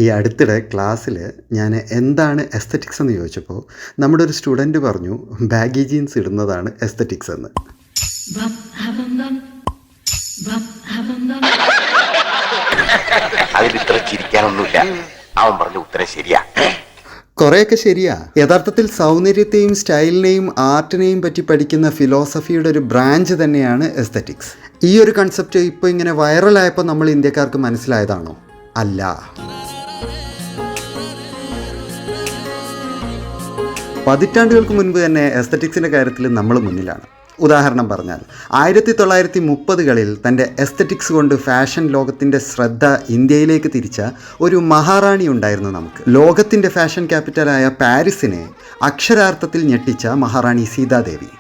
ഈ അടുത്തിടെ ക്ലാസ്സിൽ ഞാൻ എന്താണ് എസ്തറ്റിക്സ് എന്ന് ചോദിച്ചപ്പോൾ നമ്മുടെ ഒരു സ്റ്റുഡൻറ്റ് പറഞ്ഞു ബാഗി ജീൻസ് ഇടുന്നതാണ് എസ്തറ്റിക്സ് എന്ന്. അതിലിത്ര ചിരിക്കാനൊന്നുമില്ല. അവൻ പറഞ്ഞ ഉത്തരം ശരിയാ. കുറേയൊക്കെ ശരിയാ. യഥാർത്ഥത്തിൽ സൗന്ദര്യത്തെയും സ്റ്റൈലിനെയും ആർട്ടിനെയും പറ്റി പഠിക്കുന്ന ഫിലോസഫിയുടെ ഒരു ബ്രാഞ്ച് തന്നെയാണ് എസ്തറ്റിക്സ്. ഈ ഒരു കൺസെപ്റ്റ് ഇപ്പോൾ ഇങ്ങനെ വൈറലായപ്പോൾ നമ്മൾ ഇന്ത്യക്കാർക്ക് മനസ്സിലായതാണോ? അല്ല. പതിറ്റാണ്ടുകൾക്ക് മുൻപ് തന്നെ എസ്തറ്റിക്സിൻ്റെ കാര്യത്തിൽ നമ്മൾ മുന്നിലാണ്. ഉദാഹരണം പറഞ്ഞാൽ 1930കളിൽ തൻ്റെ എസ്തറ്റിക്സ് കൊണ്ട് ഫാഷൻ ലോകത്തിൻ്റെ ശ്രദ്ധ ഇന്ത്യയിലേക്ക് തിരിച്ച ഒരു മഹാറാണി ഉണ്ടായിരുന്നു നമുക്ക്. ലോകത്തിൻ്റെ ഫാഷൻ ക്യാപിറ്റലായ പാരീസിനെ അക്ഷരാർത്ഥത്തിൽ ഞെട്ടിച്ച മഹാറാണി സീതാദേവി.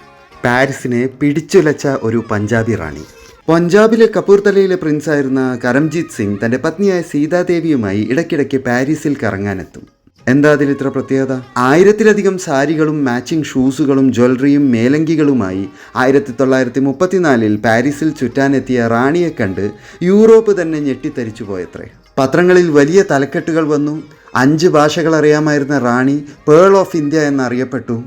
പാരീസിനെ പിടിച്ചുലച്ച ഒരു പഞ്ചാബി റാണി. പഞ്ചാബിലെ കപൂർത്തലയിലെ പ്രിൻസായിരുന്ന കരംജീത് സിംഗ് തൻ്റെ പത്നിയായ സീതാദേവിയുമായി ഇടയ്ക്കിടയ്ക്ക് പാരീസിൽ കറങ്ങാനെത്തും. എന്താ അതിൽ ഇത്ര പ്രത്യേകത? 1000-ലധികം സാരികളും മാച്ചിങ് ഷൂസുകളും ജ്വല്ലറിയും മേലങ്കികളുമായി 1934 പാരീസിൽ ചുറ്റാനെത്തിയ റാണിയെ കണ്ട് യൂറോപ്പ് തന്നെ ഞെട്ടിത്തരിച്ചു പോയത്രേ. പത്രങ്ങളിൽ വലിയ തലക്കെട്ടുകൾ വന്നു. 5 ഭാഷകൾ അറിയാമായിരുന്ന റാണി പേൾ ഓഫ് ഇന്ത്യ എന്നറിയപ്പെട്ടു.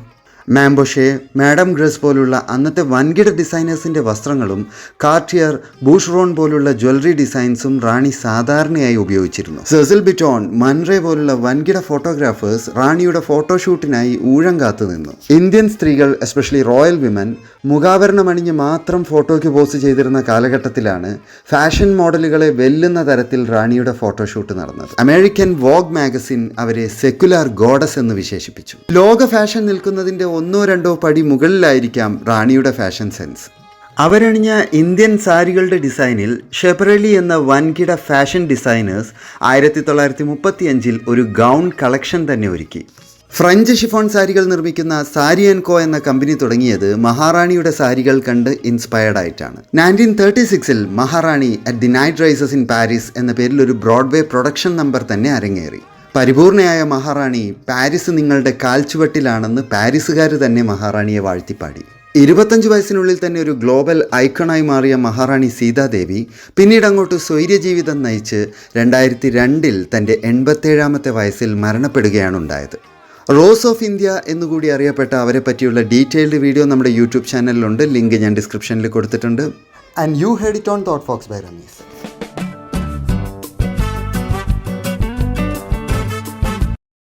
മാംബോഷെ, മാഡം ഗ്രസ് പോലുള്ള അന്നത്തെ വൻകിട ഡിസൈനേഴ്സിൻ്റെ വസ്ത്രങ്ങളും കാർട്ടിയർ, ബൂഷ്റോൺ പോലുള്ള ജ്വല്ലറി ഡിസൈൻസും റാണി സാധാരണയായി ഉപയോഗിച്ചിരുന്നു. സെസിൽ ബിറ്റോൺ, മൻറേ പോലുള്ള വൻകിട ഫോട്ടോഗ്രാഫേഴ്സ് റാണിയുടെ ഫോട്ടോഷൂട്ടിനായി ഊഴം കാത്തു നിന്നു. ഇന്ത്യൻ സ്ത്രീകൾ, എസ്പെഷ്യലി റോയൽ വിമൻ, മുഖാവരണമണിഞ്ഞ് മാത്രം ഫോട്ടോയ്ക്ക് പോസ്റ്റ് ചെയ്തിരുന്ന കാലഘട്ടത്തിലാണ് ഫാഷൻ മോഡലുകളെ വെല്ലുന്ന തരത്തിൽ റാണിയുടെ ഫോട്ടോഷൂട്ട് നടന്നത്. അമേരിക്കൻ വോഗ് മാഗസിൻ അവരെ സെക്കുലാർ ഗോഡസ് എന്ന് വിശേഷിപ്പിച്ചു. ലോക ഫാഷൻ നിൽക്കുന്നതിൻ്റെ 1-2 പടി മുകളിലായിരിക്കാം റാണിയുടെ ഫാഷൻ സെൻസ്. അവരണിഞ്ഞ ഇന്ത്യൻ സാരികളുടെ ഡിസൈനിൽ ഷെപ്പറലി എന്ന വൻകിട ഫാഷൻ ഡിസൈനേഴ്സ് 1935 ഒരു ഗൗൺ കളക്ഷൻ തന്നെ ഒരുക്കി. ഫ്രഞ്ച് ഷിഫോൺ സാരികൾ നിർമ്മിക്കുന്ന സാരി ആൻഡ് കോ എന്ന കമ്പനി തുടങ്ങിയത് മഹാറാണിയുടെ സാരികൾ കണ്ട് ഇൻസ്പയർഡ് ആയിട്ടാണ്. 1936 Maharani at the night rises in Paris എന്ന പേരിൽ ഒരു ബ്രോഡ്വേ പ്രൊഡക്ഷൻ നമ്പർ തന്നെ അരങ്ങേറി. പരിപൂർണയായ മഹാറാണി, പാരീസ് നിങ്ങളുടെ കാൽച്ചുവട്ടിലാണെന്ന് പാരീസുകാർ തന്നെ മഹാറാണിയെ വാഴ്ത്തിപ്പാടി. 25 വയസ്സിനുള്ളിൽ തന്നെ ഒരു ഗ്ലോബൽ ഐക്കണായി മാറിയ മഹാറാണി സീതാദേവി പിന്നീട് അങ്ങോട്ട് സ്വൈര്യജീവിതം നയിച്ച് 2002 തൻ്റെ 87ാമത്തെ വയസ്സിൽ മരണപ്പെടുകയാണ് ഉണ്ടായത്. റോസ് ഓഫ് ഇന്ത്യ എന്നുകൂടി അറിയപ്പെട്ട അവരെ പറ്റിയുള്ള ഡീറ്റെയിൽഡ് വീഡിയോ നമ്മുടെ യൂട്യൂബ് ചാനലിലുണ്ട്. ലിങ്ക് ഞാൻ ഡിസ്ക്രിപ്ഷനിൽ കൊടുത്തിട്ടുണ്ട്. And you heard it on Thought Fox by Ramees.